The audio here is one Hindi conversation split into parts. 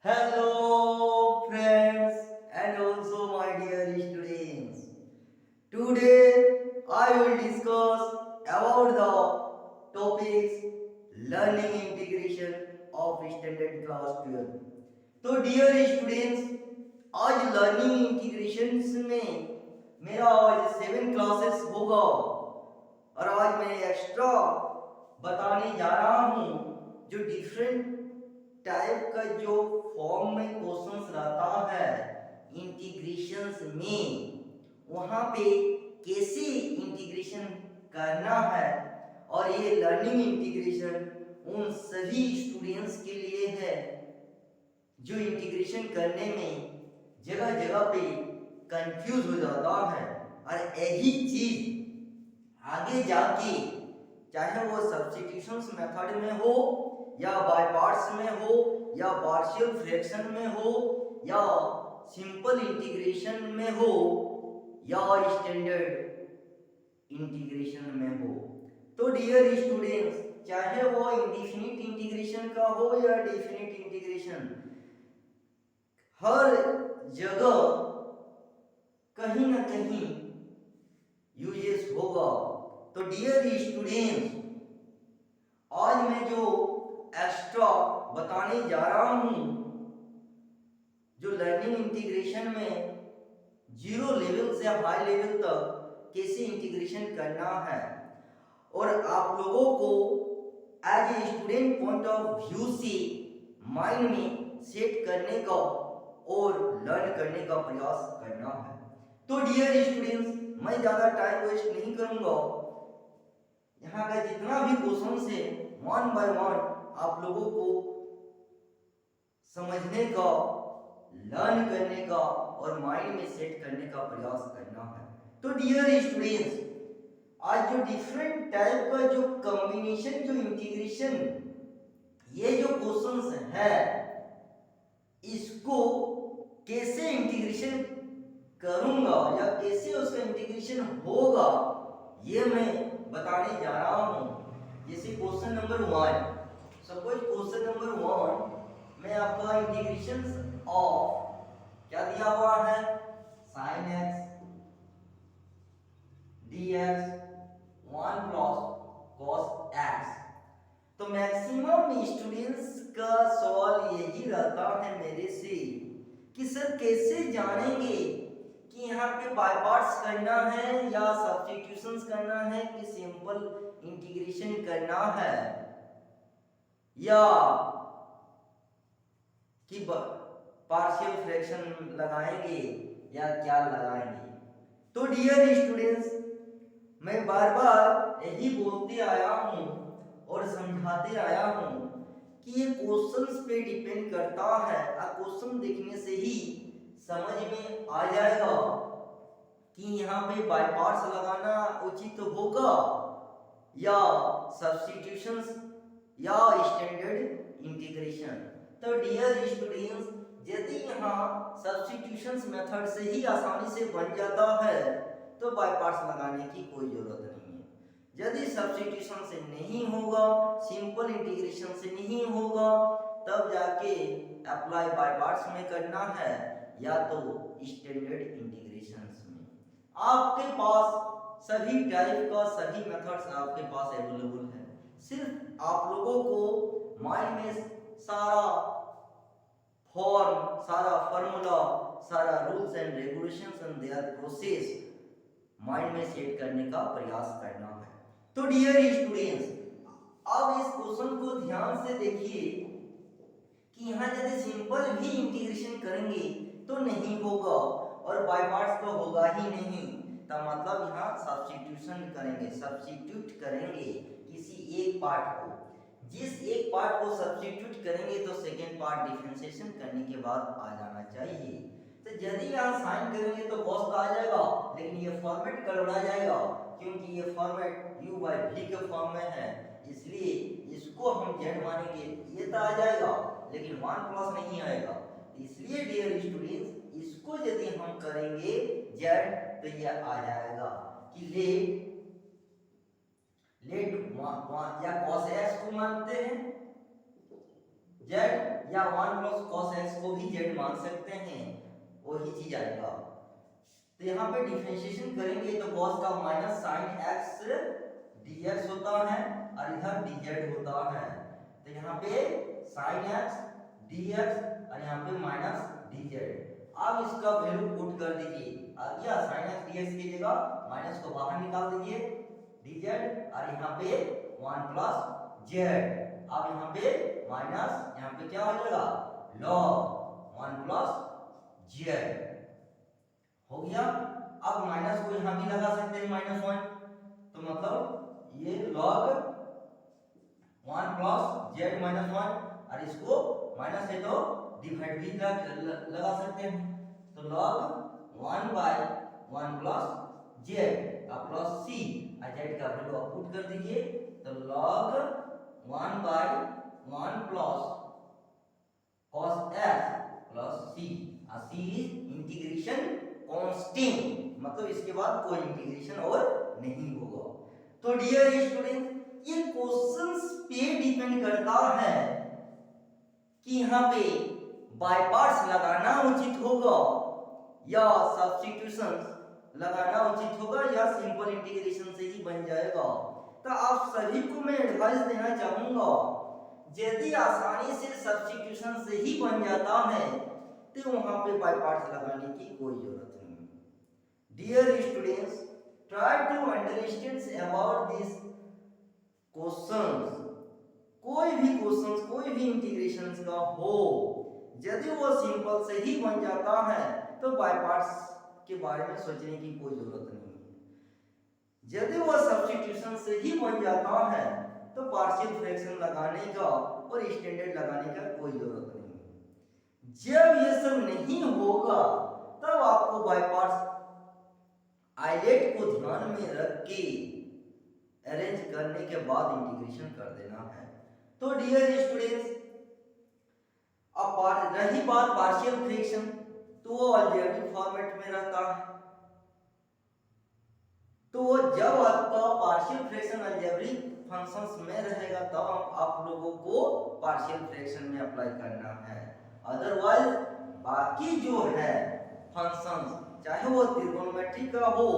Hello friends and also my dear students. Today I will discuss about the topics learning integration of standard class 12. तो डियर स्टूडेंट्स आज लर्निंग इंटीग्रेशन में मेरा आज 7 क्लासेस होगा और आज मैं एक्स्ट्रा बताने जा रहा हूँ जो डिफरेंट टाइप का जो फॉर्म में क्वेश्चंस रहता है इंटीग्रेशंस में वहाँ पे कैसे इंटीग्रेशन करना है और ये लर्निंग इंटीग्रेशन उन सभी स्टूडेंट्स के लिए है जो इंटीग्रेशन करने में जगह जगह पे कंफ्यूज हो जाता है और यही चीज आगे जाके चाहे वो सब्स्टिट्यूशंस मेथड में हो या बाय पार्ट्स में हो या पार्शियल फ्रैक्शन में हो या सिंपल इंटीग्रेशन में हो या स्टैंडर्ड इंटीग्रेशन में हो। तो डियर स्टूडेंट्स चाहे वो इंडिफिनिट इंटीग्रेशन का हो या डेफिनिट इंटीग्रेशन हर जगह कहीं ना कहीं यूजेस होगा। तो डियर स्टूडेंट्स आज मैं जो एक्स्ट्रा बताने जा रहा हूं जो लर्निंग इंटीग्रेशन में जीरो लेवल से हाई लेवल तक कैसे इंटीग्रेशन करना है और आप लोगों को as a student point of view से माइंड में सेट करने का और लर्न करने का प्रयास करना है। तो डियर स्टूडेंट्स मैं ज़्यादा टाइम वेस्ट नहीं करूंगा। यहाँ का जितना भी क्वेश्चन है वन बाय वन आप लोगों को समझने का, लर्न करने का और माइंड में सेट करने का प्रयास करना है। तो डियर स्टूडेंट्स आज जो डिफरेंट टाइप का जो कॉम्बिनेशन जो इंटीग्रेशन ये जो क्वेश्चंस है इसको कैसे इंटीग्रेशन करूंगा या कैसे उसका इंटीग्रेशन होगा ये मैं बताने जा रहा हूं। जैसे question number 1, suppose question number 1 में आपका इंटीग्रेशन ऑफ क्या दिया हुआ है sin x dx 1 plus cos x। तो मैक्सिमम स्टूडेंट्स का सवाल यही रहता है मेरे से कि सर कैसे जानेंगे कि यहाँ पे बाय पार्ट्स करना है या सब्स्टिट्यूशंस करना है कि सिंपल इंटीग्रेशन करना है या कि पार्शियल फ्रैक्शन लगाएंगे या क्या लगाएंगे। तो डियर स्टूडेंट्स मैं बार बार यही बोलते आया हूँ और समझाते आया हूँ कि ये क्वेश्चंस पे डिपेंड करता है। क्वेश्चन देखने से ही समझ में आ जाएगा कि यहाँ पे बाय पार्ट्स लगाना उचित होगा या सब्स्टिट्यूशंस या स्टैंडर्ड इंटीग्रेशन। तो डियर स्टूडेंट्स यदि यहाँ सब्स्टिट्यूशंस मेथड से ही आसानी से बन जाता है तो बाय पार्ट्स लगाने की कोई जरूरत नहीं है। यदि सब्स्टिट्यूशन से नहीं होगा, सिंपल इंटीग्रेशन से नहीं होगा तब जाके अप्लाई बाय पार्ट्स में करना है या तो स्टैंडर्ड इंटीग्रेशंस में। आपके पास सभी टाइप का सभी मेथड्स आपके पास अवेलेबल है। सिर्फ आप लोगों को माइंड में सारा फॉर्म, सारा फॉर्मूला, सारा rules and regulations and their process mind में सेट करने का प्रयास करना है। तो डियर स्टूडेंट्स अब इस क्वेश्चन को ध्यान से देखिए कि यहाँ यदि सिंपल भी इंटीग्रेशन करेंगे तो नहीं होगा और बाय पार्ट्स तो होगा ही नहीं। तो मतलब यहाँ सब्स्टिट्यूशन करेंगे, सब्स्टिट्यूट करेंगे किसी एक पार्ट को। जिस एक पार्ट को सब्स्टिट्यूट करेंगे तो सेकेंड पार्ट डिफरेंशिएशन करने के बाद आ जाना चाहिए। तो यदि यहाँ साइन करेंगे तो cos का आ जाएगा, लेकिन ये फॉर्मेट गड़बड़ा जाएगा क्योंकि ये फॉर्मेट u बाई v के फॉर्म में है, इसलिए इसको हम z मानेंगे। ये तो आ जाएगा लेकिन 1 प्लस नहीं आएगा, इसलिए डियर स्टूडेंट्स इसको यदि हम करेंगे z तो ये आ जाएगा कि लेट या cos x को मानते हैं जेड या 1 प्लस कॉस एक्स को भी जेड मान सकते हैं, वही चीज आएगा। तो यहाँ पे डिफरेंशिएशन करेंगे तो कॉस का माइनस साइन एक्स dx होता है और इधर dz होता है। तो यहाँ पे साइन एक्स dx और यहाँ पे माइनस dz। अब इसका वैल्यू पुट कर दीजिए, आ गया साइन एक्स dx की जगह माइनस को बाहर निकाल दीजिए dz और यहाँ पे 1 प्लस z। अब यहाँ पे माइनस, यहाँ पे क्या हो जाएगा log 1 प्लस z हो गया। अब माइनस को यहाँ भी लगा सकते हैं -1, तो मतलब ये log 1 प्लस z -1 और इसको माइनस है तो डिवाइड भी लगा सकते हैं। तो log 1 बाय 1 प्लस z का प्लस c और z का वैल्यू आप पुट कर दीजिए। तो log 1 bye 1 plus cos x plus c और c इज इंटीग्रेशन कांस्टेंट, मतलब इसके बाद कोई इंटीग्रेशन और नहीं होगा। तो डियर स्टूडेंट, ये क्वेश्चंस पे डिपेंड करता है कि यहाँ पे बाय पार्ट्स लगाना उचित होगा या सब्स्टिट्यूशंस लगाना उचित होगा या सिंपल इंटीग्रेशन से ही बन जाएगा। तो आप सभी को मैं एडवाइस देना चाहूंगा, यदि आसानी से सब्स्टिट्यूशन से ही बन जाता है तो वहां पे बाय पार्ट्स लगाने की कोई जरूरत नहीं। Dear students, try to understand about this questions. कोई भी क्वेश्चंस, कोई भी इंटीग्रेशन का हो, यदि वो सिंपल से ही बन जाता है तो बाय पार्ट्स के बारे में सोचने की कोई जरूरत नहीं है। यदि वो सब्स्टिट्यूशन से ही बन जाता है तो पार्शियल फ्रैक्शन लगाने का और स्टैंडर्ड लगाने का कोई जरूरत नहीं है। जब ये सब नहीं होगा तब आपको बाय पार्ट्स आइलेट को ध्यान में रख के अरेंज करने के बाद इंटीग्रेशन कर देना है। तो डियर स्टूडेंट्स, अब रही बात पार्शियल फ्रैक्शन, तो वो अलजेब्रिक फॉर्मेट में रहता है। तो जब आपका पार्शियल फ्रैक्शन अलजेब्रिक फंक्शंस में रहेगा तब आप लोगों को पार्शियल फ्रैक्शन में अप्लाई करना है। अदरवाइज बाकी जो है फंक्शंस, चाहे वो ट्रिग्नोमेट्री का हो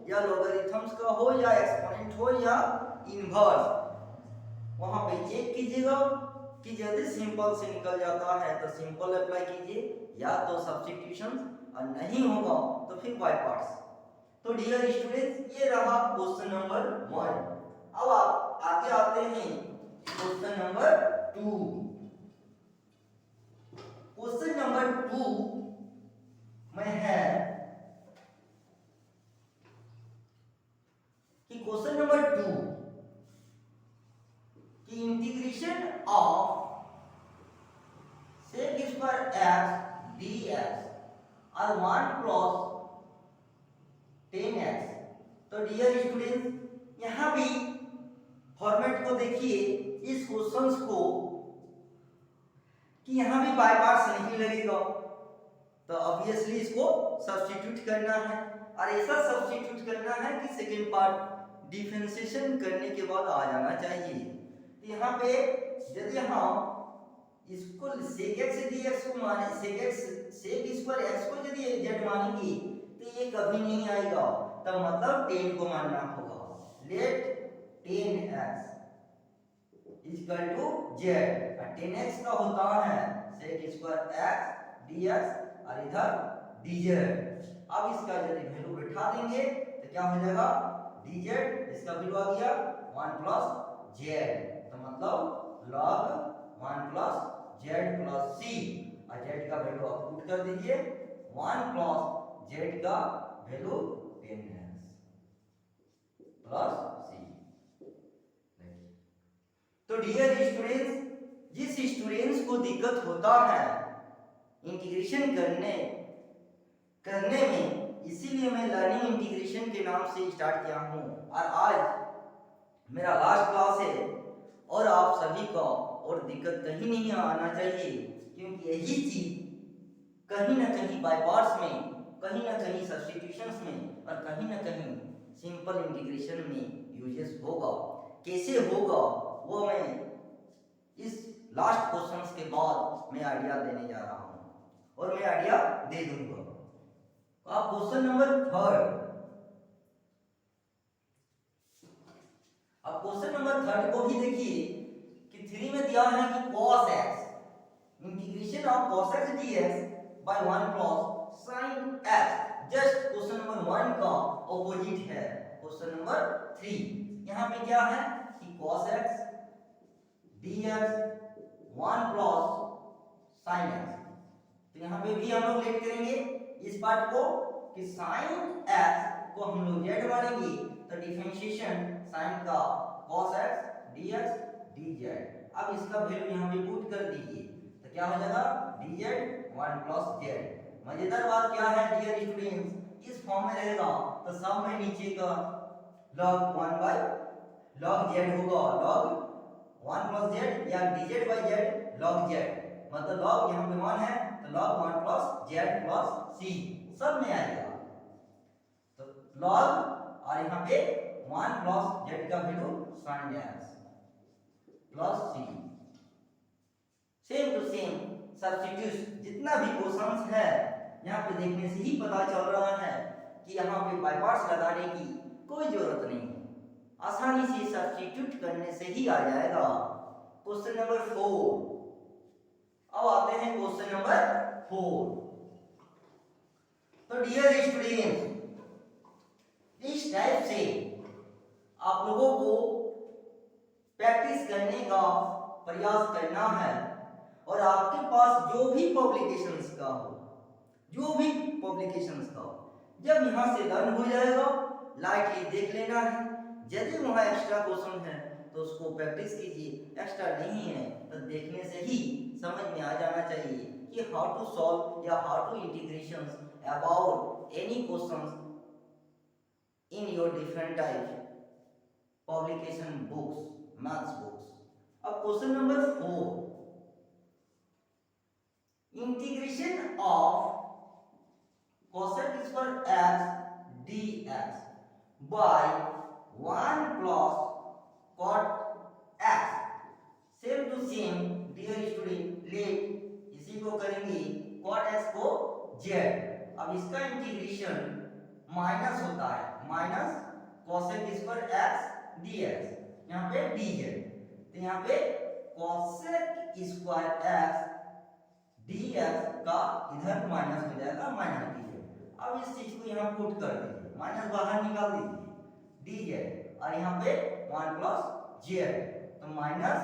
या लॉगरिथम्स का हो या एक्सपोनेंट हो या इनवर्स, वहां पे चेक कीजिएगा कि यदि सिंपल से निकल जाता है तो सिंपल अप्लाई कीजिए या तो सब्स्टिट्यूशन, और नहीं होगा तो फिर बाय पार्ट्स। तो डियर स्टूडेंट्स, ये रहा क्वेश्चन नंबर 1। अब आप आगे आते हैं क्वेश्चन नंबर 2। क्वेश्चन नंबर 2 में है कि क्वेश्चन नंबर 2 कि integration of sec square x dx और 1 प्लस 10x। तो डियर स्टूडेंट्स, यहां भी फॉर्मेट को देखिए इस क्वेश्चंस को कि यहां भी बाय पार्ट्स नहीं लगेगा, तो ऑब्वियसली इसको सब्स्टिट्यूट करना है और ऐसा सब्स्टिट्यूट करना है कि सेकंड पार्ट डिफरेंशिएशन करने के बाद आ जाना चाहिए। तो यहाँ पे यदि हम इसको sec x dx को माने sec स्क्वायर x को यदि z मानेंगे तो ये कभी नहीं आएगा, तब मतलब 10 को मानना होगा। Late 10x equal to z, और 10x का होता है sec स्क्वायर x dx और इधर dz। अब इसका यदि वैल्यू बिठा देंगे तो क्या हो जाएगा, dz, इसका वैल्यू आ गया 1 प्लस z, तो मतलब log 1 plus z plus c, और z का वैल्यू आप पुट कर दीजिए 1 प्लस z का वैल्यू 10x प्लस c। तो डियर स्टूडेंट्स, जिस स्टूडेंट्स को दिक्कत होता है इंटीग्रेशन करने में, इसीलिए मैं लर्निंग इंटीग्रेशन के नाम से स्टार्ट किया हूं, और आज मेरा लास्ट क्लास है और आप सभी को और दिक्कत कहीं नहीं आना चाहिए, क्योंकि यही चीज कहीं ना कहीं बाय पार्ट्स में, कहीं ना कहीं सब्स्टिट्यूशंस में और कहीं ना कहीं सिंपल इंटीग्रेशन में यूजेस होगा। कैसे होगा वो मैं इस लास्ट क्वेश्चंस के बाद मैं आइडिया देने जा रहा हूं और मैं आइडिया दे दूंगा। अब क्वेश्चन नंबर थर्ड, अब क्वेश्चन नंबर थर्ड को भी देखिए कि 3 में दिया है कि cos x integration of cos x dx by 1 plus sin x। Just question number 1 का ऑपोजिट है क्वेश्चन नंबर 3। यहां पे क्या है कि cos x dx 1 plus sin x। तो यहां पे भी हम लोग लेट करेंगे इस पार्ट को कि sin x को हम लोग z मानेंगे, तो डिफरेंशिएशन sin का cos x dx dz। अब इसका वैल्यू यहां पे पुट कर दीजिए तो क्या हो जाएगा dz 1 प्लस z। मजेदार बात क्या है डियर स्टूडेंट्स, इस फॉर्म में रहेगा तो सब में नीचे का log 1 बाय log z होगा, log 1 प्लस z या dz by z log z, मतलब log यहां पे 1 है तो log 1 plus z plus c सब में आएगा। तो log और यहां पे 1 प्लस z का value sin x plus c। Same to same substitute जितना भी क्वेश्चंस है यहाँ पे देखने से ही पता चल रहा है कि यहाँ पे बाय पार्ट्स लगाने की कोई जरूरत नहीं है, आसानी से सब्स्टिट्यूट करने से ही आ जाएगा। Question number 4। अब आते हैं क्वेश्चन नंबर 4। तो डियर स्टूडेंट, इस टाइप से आप लोगों को प्रैक्टिस करने का प्रयास करना है और आपके पास जो भी पब्लिकेशंस का हो, जो भी पब्लिकेशंस का हो, जब यहां से लर्न हो जाएगा लाइटली देख लेना है। यदि वहां एक्स्ट्रा क्वेश्चन है तो उसको प्रैक्टिस कीजिए, एक्स्ट्रा नहीं है तो देखने से ही समझ में आ जाना चाहिए कि हाउ टू सॉल्व या how to integrations about any questions in your different type publication books, maths books. अब question number 4, integration of cosec square x dx by 1 plus cot x। Same to same dear student, let इसी को करेंगे cot x को z। अब इसका इंटीग्रेशन माइनस होता है, minus cosec square x dx, यहाँ पे dz, तो यहाँ पे cosec स्क्वायर x dx का इधर माइनस हो जाएगा, माइनस dz। अब इस चीज को यहाँ पुट कर दीजिए, माइनस बाहर निकाल दीजिए dz और यहाँ पे 1 प्लस z, तो माइनस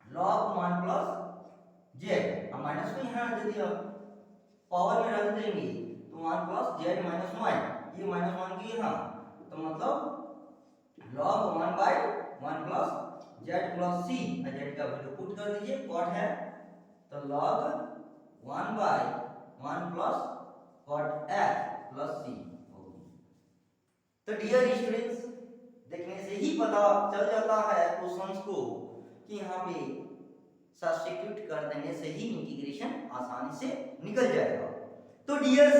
log 1 प्लस z। अब माइनस को यहाँ यदि पावर में रख देंगे तो 1 प्लस z माइनस 1, ये माइनस 1 की यहाँ, तो मतलब log 1 bye 1 plus z plus c, z का वैल्यू पुट कर दीजिए, कॉट है तो log 1 bye 1 plus cot x plus c होगी। तो डियर स्टूडेंट्स, देखने से ही पता चल जाता है क्वेश्चंस को कि यहाँ पे सब्स्टिट्यूट कर देने से ही इंटीग्रेशन आसानी से निकल जाएगा। तो डियर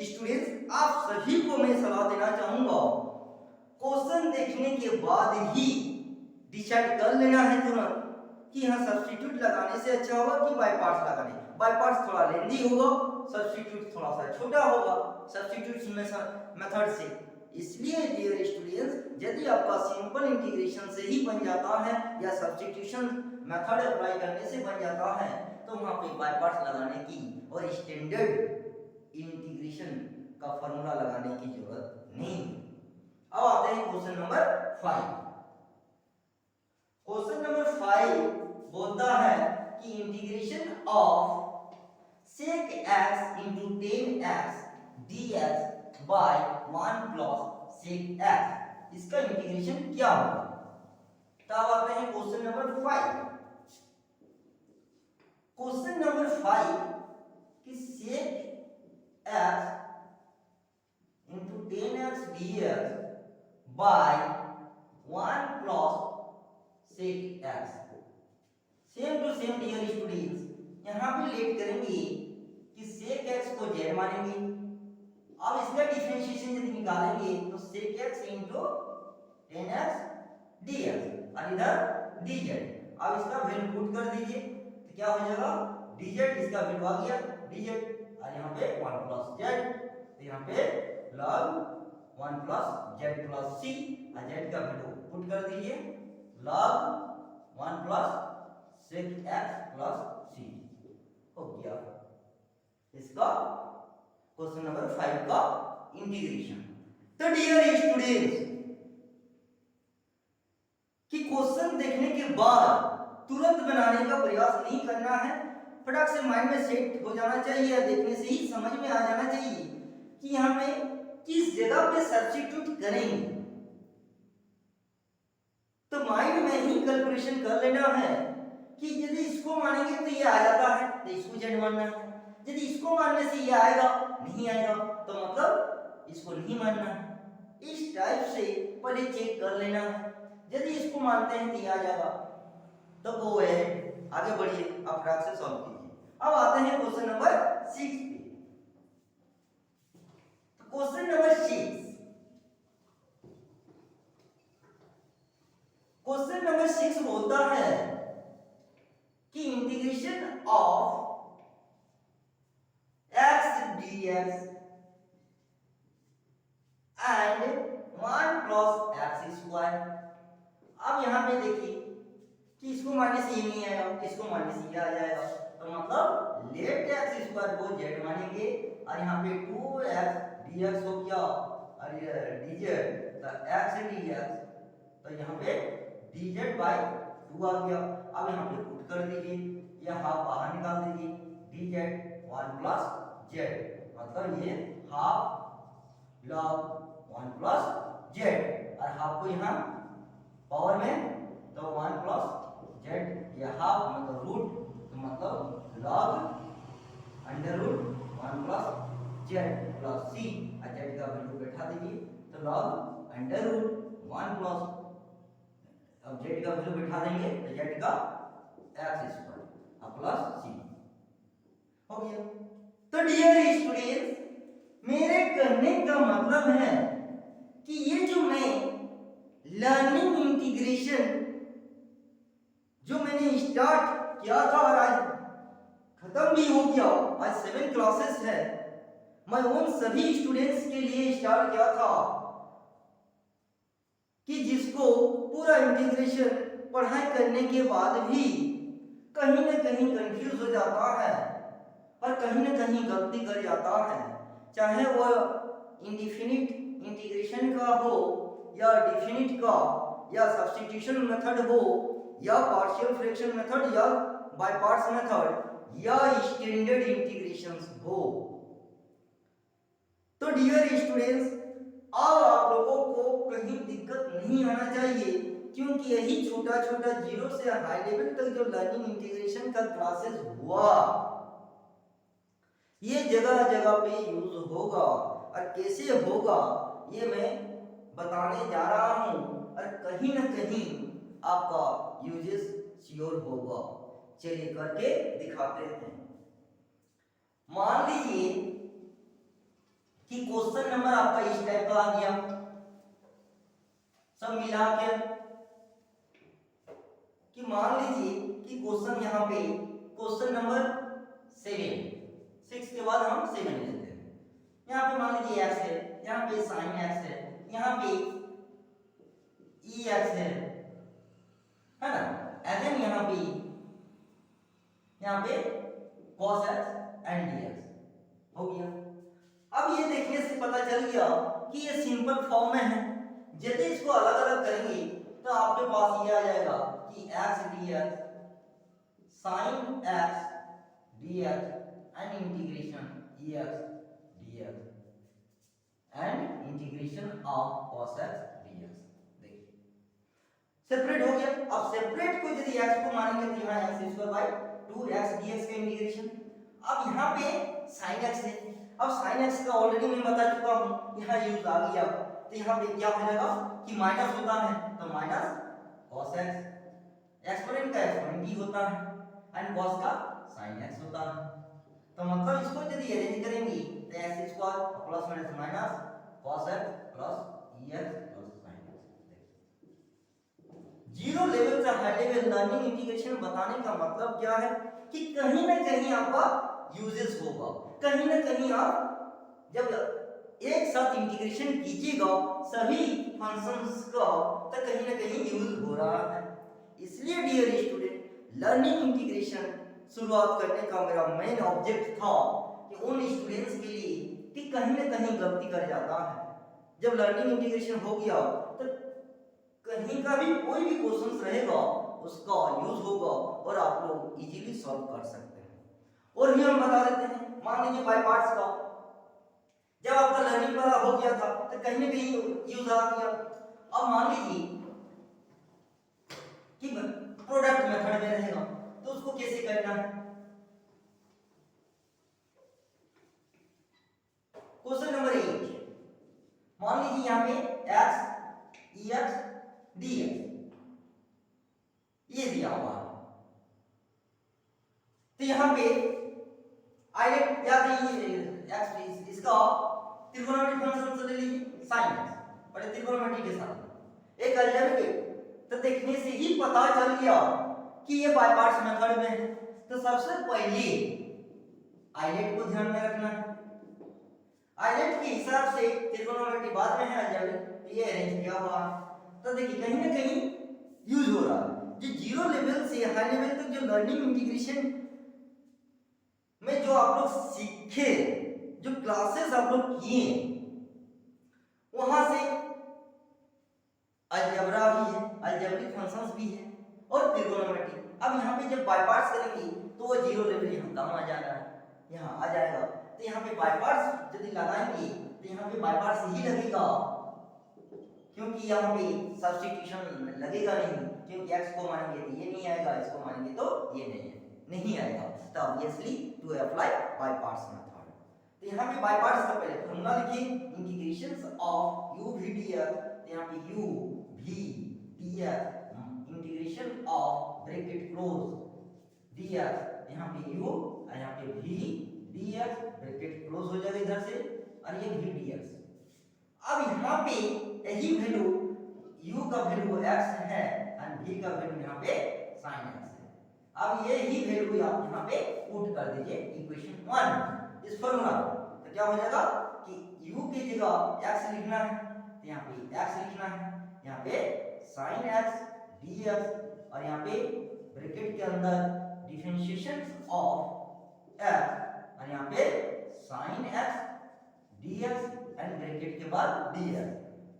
स्टूडेंट्स, आप सभी को मैं सलाह देना चाहूंगा, क्वेश्चन देखने के बाद ही डिसाइड कर लेना है तुरंत कि यहाँ सब्स्टिट्यूट लगाने से अच्छा होगा कि बाय पार्ट्स लगाने। बाय पार्ट्स थोड़ा लेंदी होगा, सब्स्टिट्यूट थोड़ा सा छोटा होगा सब्स्टिट्यूट मेथड से। इसलिए डियर स्टूडेंट्स, यदि आपका सिंपल इंटीग्रेशन से ही बन जाता है या सब्स्टिट्यूशन मेथड अप्लाई करने से बन जाता है तो वहां पे बाय पार्ट्स लगाने की और स्टैंडर्ड इंटीग्रेशन का फॉर्मूला लगाने की जरूरत नहीं। अब आते हैं क्वेश्चन नंबर 5। क्वेश्चन नंबर 5 बोलता है कि integration of sec x into 10x dx by 1 plus sec x, इसका इंटीग्रेशन क्या होगा। तब आते हैं क्वेश्चन नंबर 5। क्वेश्चन नंबर 5 कि sec x into 10x dx by 1 plus sec x। Same to same dear students, यहाँ पे लेट करेंगे कि sec x को z मानेंगे। अब इसका डिफरेंशिएशन यदि निकालेंगे तो sec x into 10x dx और इधर dz। अब इसका वैल्यू पुट कर दीजिए तो क्या हो जाएगा dz, इसका वैल्यू आ गया dz, और यहाँ पे 1 प्लस z, तो यहाँ पे log 1 plus z plus c, और z का वैल्यू पुट कर दीजिए log 1 plus sec x plus c हो गया इसका क्वेश्चन नंबर 5 का इंटीग्रेशन। तो डियर स्टूडेंट्स कि क्वेश्चन देखने के बाद तुरंत बनाने का प्रयास नहीं करना है, फटाक से माइंड में सेट हो जाना चाहिए या देखने से ही समझ में आ जाना चाहिए कि हमें किस जगह पे सब्स्टिट्यूट करेंगे। तो माइंड में ही कैलकुलेशन कर लेना है कि यदि इसको मानेंगे तो ये आ जाता है तो इसको जेड मानना है, यदि इसको मानने से ये आएगा नहीं आएगा तो मतलब इसको नहीं मानना है। इस टाइप से पहले चेक कर लेना है, यदि इसको मानते हैं तो ये आ जाएगा तो वो है आगे बढ़िए, आप फटाक से सॉल्व कीजिए। अब आते हैं क्वेश्चन नंबर 6 पे। तो क्वेश्चन नंबर 6, क्वेश्चन नंबर 6 बोलता है कि integration of x dx and 1 plus x square. अब यहाँ पे देखिए कि इसको मानने से ये नहीं आएगा, इसको मानने से ये आ जाएगा, तो मतलब लेट x स्क्वायर को z मानेंगे और यहाँ पे 2x dx हो गया और ये dz, तो x dx, तो यहाँ पे dz बाय 2 आ गया। अब यहाँ पे पुट कर दीजिए, यह हाफ बाहर निकाल दीजिए, dz 1 प्लस z, मतलब ये हाफ log 1 प्लस z, और हाफ को यहाँ पावर में तो 1 प्लस z, ये हाफ मतलब रूट, तो मतलब log under root 1 plus z plus c, और z का वैल्यू बैठा दीजिए तो log अंडर रूट 1 प्लस, अब z का वैल्यू बैठा देंगे तो z का x स्क्वायर और प्लस c हो गया। तो डियर स्टूडेंट्स मेरे कहने का मतलब है कि ये जो मैं लर्निंग इंटीग्रेशन जो मैंने स्टार्ट किया था और आज खत्म भी हो गया, आज 7 क्लासेस है, मैं उन सभी स्टूडेंट्स के लिए स्टार्ट किया था कि जिसको पूरा इंटीग्रेशन पढ़ाई करने के बाद भी कहीं ना कहीं कंफ्यूज हो जाता है और कहीं ना कहीं गलती कर जाता है, चाहे वो इंडिफिनिट इंटीग्रेशन का हो या डिफिनिट का या सब्स्टिट्यूशन मेथड हो या पार्शियल फ्रैक्शन मेथड या बाय पार्ट्स मेथड या स्टैंडर्ड इंटीग्रेशंस हो। तो डियर स्टूडेंट्स अब आप लोगों को कहीं दिक्कत नहीं आना चाहिए, क्योंकि यही छोटा छोटा जीरो से हाई लेवल तक जो लर्निंग इंटीग्रेशन का क्लासेस हुआ ये जगह जगह पे यूज होगा, और कैसे होगा ये मैं बताने जा रहा हूं, और कहीं ना कहीं आपका यूजेस श्योर होगा। चलिए करके दिखाते हैं। मान लीजिए कि क्वेश्चन नंबर आपका इस टाइप का आ गया, सब मिला के कि मान लीजिए कि क्वेश्चन यहाँ पे क्वेश्चन नंबर 6 के बाद हम 7 लेते हैं। यहाँ पे मान लीजिए x है, यहाँ पे sin x है, यहाँ पे ex है ना, एंड यहाँ पे cos x एंड dx हो गया। अब ये देखने से पता चल गया कि ये सिंपल फॉर्म में है, यदि इसको अलग अलग करेंगे तो आपके पास ये आ जाएगा कि x dx sin x dx and integration ex dx and integration of cos x dx। देखिए सेपरेट हो गया। अब सेपरेट को यदि x को मानेंगे तो यहाँ x square by 2x dx का इंटीग्रेशन। अब यहाँ पे sin x है, अब sin x का ऑलरेडी मैं बता चुका हूँ, यहाँ यूज आ गया, तो यहाँ पे क्या हो जाएगा कि माइनस होता है तो माइनस cos x, एक्सपोनेंट का एक्सपोनेंट ही होता है एंड cos का sin x होता है, तो मतलब इसको यदि अरेंज करेंगे तो x square plus minus minus cos x plus ex plus sin x। Zero level से हाई लेवल लर्निंग इंटीग्रेशन बताने का मतलब क्या है कि कहीं ना कहीं आपका यूजेस होगा, कहीं ना कहीं आप जब एक साथ इंटीग्रेशन कीजिएगा सभी फंक्शंस का तो कहीं ना कहीं यूज हो रहा है। इसलिए डियर स्टूडेंट लर्निंग इंटीग्रेशन शुरुआत करने का मेरा मेन ऑब्जेक्ट था कि उन स्टूडेंट्स के लिए कि कहीं ना कहीं गलती कर जाता है। जब लर्निंग इंटीग्रेशन हो गया तो कहीं का भी कोई भी क्वेश्चन रहेगा उसका यूज होगा और आप लोग इजीली सॉल्व कर सकते हैं। और भी हम बता देते हैं, मान लीजिए बाय पार्ट्स का जब आपका लर्निंग वाला हो गया था तो कहीं ना कहीं यूज आ गया। अब मान लीजिए कि प्रोडक्ट मेथड में रहेगा तो उसको कैसे करना है। क्वेश्चन नंबर 8, मान लीजिए यहाँ पे x ex dx ये दिया हुआ है, तो यहाँ पे आइलेट या एक्स इसका त्रिकोणमिति फंक्शन से ले लीजिए sin x बड़े त्रिकोणमिति के साथ एक अलजेब्रिक, तो देखने से ही पता चल गया कि ये बाय पार्ट्स मेथड में है। तो सबसे पहले आइलेट को ध्यान में रखना है, आइलेट के हिसाब से त्रिकोणमिति बाद में है अलजेब्रिक ये अरेंज किया हुआ है। तो देखिए कहीं ना कहीं यूज हो रहा है। जो जीरो लेवल से हाई लेवल तक जो लर्निंग इंटीग्रेशन में जो आप लोग सीखे, जो क्लासेस आप लोग किए, वहां से अलजेब्रा भी है, अलजेब्रिक फंक्शंस भी है और त्रिकोणमिति। अब यहाँ पे जब बाय पार्ट्स करेंगे तो वो जीरो लेवल यहाँ कम आ जाएगा, यहाँ आ जाएगा। तो यहाँ पे बाय पार्ट्स यदि लगाएंगे तो यहाँ पे बाय पार्ट्स ही लगेगा, क्योंकि यहाँ पे सब्स्टिट्यूशन लगेगा नहीं, क्योंकि x को मानेंगे तो ये नहीं आएगा, इसको मानेंगे तो ये नहीं आएगा। तो obviously to apply by parts method. तो यहाँ पे बाय पार्ट्स का पहले फॉर्मूला लिखिए, integrations of u v dx, तो यहाँ पे u v dx integration of bracket close dx, यहाँ पे u और यहाँ पे v dx ब्रैकेट क्लोज हो जाएगा इधर से और ये v dx। अब यहाँ पे यही वैल्यू u का वैल्यू x है और v का वैल्यू यहाँ पे sin x है। अब ये ही वैल्यू आप यहाँ पे पुट कर दीजिए इक्वेशन 1 इस फॉर्मूला में, तो क्या हो जाएगा कि u की जगह x लिखना है तो यहाँ पे x लिखना है, यहाँ पे sin x dx और यहाँ पे ब्रैकेट के अंदर डिफरेंशिएशन ऑफ x और यहाँ पे sin x dx and bracket के बाद dx।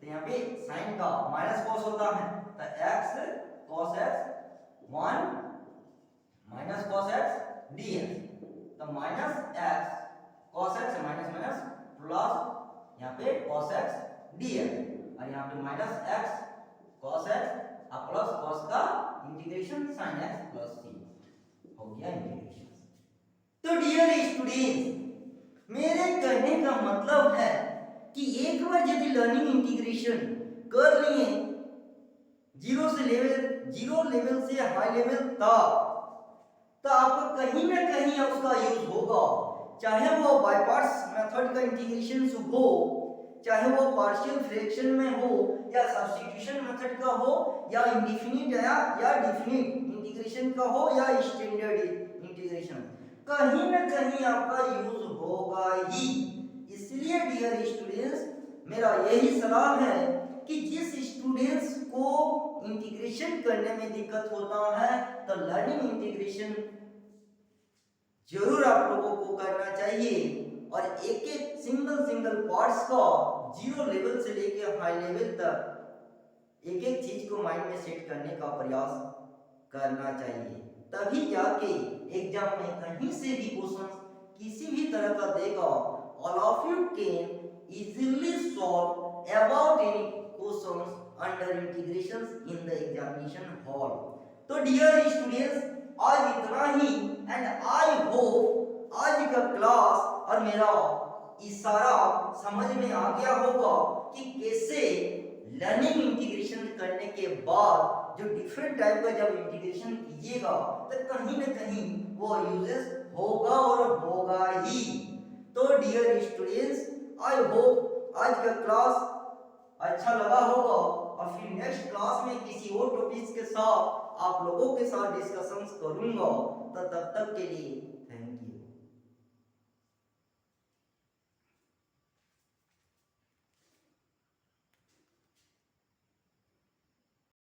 तो यहाँ पे sin का माइनस cos होता है तो x cos x 1 minus cos x dx, तो minus x cos x minus minus plus यहाँ पे cos x dx और यहाँ पे माइनस x cos x और प्लस cos का integration sin x plus c हो गया इंटीग्रेशन। तो डियर स्टूडेंट्स मेरे कहने का मतलब है कि एक बार यदि लर्निंग इंटीग्रेशन कर लिए जीरो लेवल से हाई लेवल तक, तो आपको कहीं ना कहीं उसका यूज होगा, चाहे वो बाय पार्ट्स मेथड का इंटीग्रेशन हो, चाहे वो पार्शियल फ्रैक्शन में हो या सब्स्टिट्यूशन मेथड का हो या इंडेफिनिट या डेफिनिट इंटीग्रेशन का हो या स्टैंडर्ड इंटीग्रेशन, कहीं ना कहीं आपका यूज होगा ही। इसलिए डियर स्टूडेंट्स मेरा यही सलाह है कि जिस स्टूडेंट्स को इंटीग्रेशन करने में दिक्कत होता है तो लर्निंग इंटीग्रेशन जरूर आप लोगों को करना चाहिए और एक एक सिंगल पार्ट्स का जीरो लेवल से लेकर हाई लेवल तक एक एक चीज को माइंड में सेट करने का प्रयास करना चाहिए, तभी जाके एग्जाम में कहीं से भी क्वेश्चन किसी भी तरह का देगा, all of you can easily solve about any questions under integrations in the examination hall। तो डियर स्टूडेंट्स आज इतना ही एंड आई होप आज का क्लास और मेरा इशारा समझ में आ गया होगा कि कैसे लर्निंग इंटीग्रेशन करने के बाद जो डिफरेंट टाइप का जब इंटीग्रेशन कीजिएगा तो कहीं ना कहीं वो यूजेस होगा और होगा ही। तो डियर स्टूडेंट्स आई होप आज का क्लास अच्छा लगा होगा और फिर नेक्स्ट क्लास में किसी और टॉपिक्स के साथ आप लोगों के साथ डिस्कशंस करूंगा। तो तब तक के लिए थैंक यू।